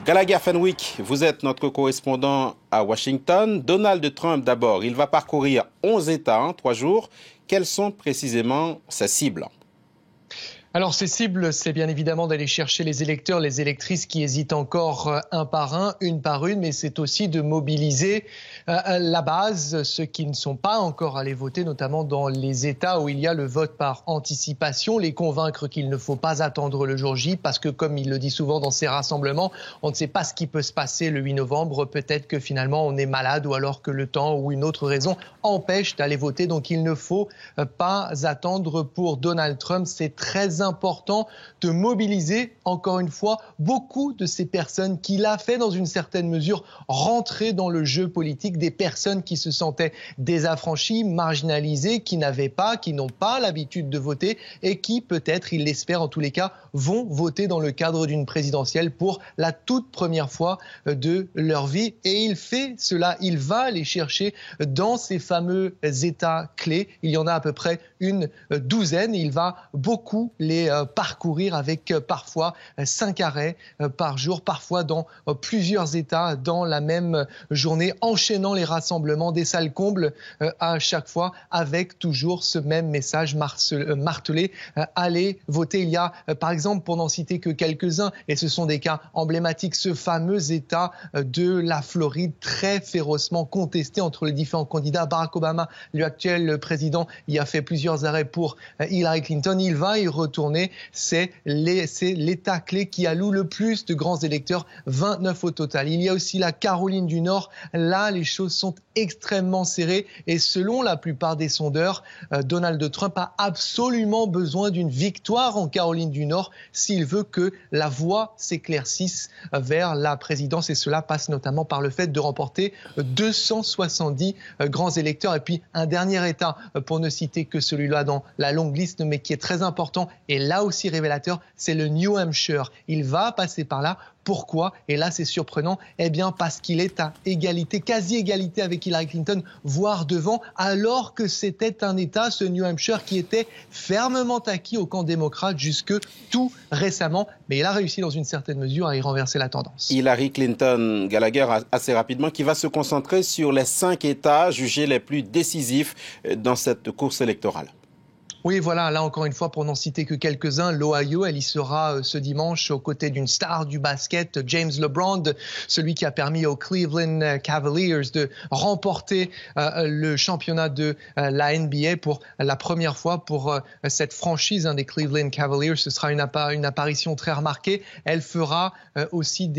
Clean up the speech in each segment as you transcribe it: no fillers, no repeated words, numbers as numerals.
Gallagher Fenwick, vous êtes notre correspondant à Washington. Donald Trump d'abord, il va parcourir 11 États en 3 jours. Quelles sont précisément ses cibles ? Alors, ces cibles, c'est bien évidemment d'aller chercher les électeurs, les électrices qui hésitent encore un par un, une par une, mais c'est aussi de mobiliser la base, ceux qui ne sont pas encore allés voter, notamment dans les États où il y a le vote par anticipation, les convaincre qu'il ne faut pas attendre le jour J, parce que comme il le dit souvent dans ses rassemblements, on ne sait pas ce qui peut se passer le 8 novembre, peut-être que finalement on est malade ou alors que le temps ou une autre raison empêche d'aller voter, donc il ne faut pas attendre pour Donald Trump, c'est très important de mobiliser, encore une fois, beaucoup de ces personnes qu'il a fait dans une certaine mesure rentrer dans le jeu politique, des personnes qui se sentaient désaffranchies, marginalisées, qui n'ont pas l'habitude de voter et qui, peut-être, il l'espère en tous les cas, vont voter dans le cadre d'une présidentielle pour la toute première fois de leur vie. Et il fait cela, il va aller chercher dans ces fameux États clés. Il y en a à peu près une douzaine. Il va beaucoup les parcourir avec parfois 5 arrêts par jour, parfois dans plusieurs États dans la même journée, enchaînant les rassemblements des salles combles à chaque fois, avec toujours ce même message martelé, allez voter. Il y a par exemple, pour n'en citer que quelques-uns, et ce sont des cas emblématiques, ce fameux État de la Floride, très férocement contesté entre les différents candidats. Barack Obama, l'actuel président, y a fait plusieurs arrêts pour Hillary Clinton. Il va y retourner. C'est l'État clé qui alloue le plus de grands électeurs, 29 au total. Il y a aussi la Caroline du Nord. Là, les choses sont extrêmement serrées et selon la plupart des sondeurs, Donald Trump a absolument besoin d'une victoire en Caroline du Nord s'il veut que la voie s'éclaircisse vers la présidence, et cela passe notamment par le fait de remporter 270 grands électeurs. Et puis un dernier État, pour ne citer que celui-là dans la longue liste, mais qui est très important et là aussi révélateur, c'est le New Hampshire. Il va passer par là. Pourquoi ? Et là, c'est surprenant. Eh bien, parce qu'il est à égalité, quasi-égalité avec Hillary Clinton, voire devant, alors que c'était un État, ce New Hampshire, qui était fermement acquis au camp démocrate jusque tout récemment. Mais il a réussi, dans une certaine mesure, à y renverser la tendance. Hillary Clinton, Gallagher, assez rapidement, qui va se concentrer sur les 5 États jugés les plus décisifs dans cette course électorale. Oui, voilà, là encore une fois, pour n'en citer que quelques-uns, l'Ohio, elle y sera ce dimanche aux côtés d'une star du basket, James LeBron, celui qui a permis aux Cleveland Cavaliers de remporter le championnat de la NBA pour la première fois pour cette franchise des Cleveland Cavaliers. Ce sera une apparition très remarquée. Elle fera aussi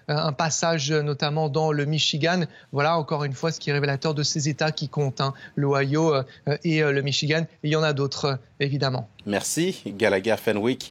un passage notamment dans le Michigan. Voilà encore une fois ce qui est révélateur de ces États qui comptent, l'Ohio et le Michigan. Et il y en a d'autres, évidemment. Merci, Gallagher Fenwick.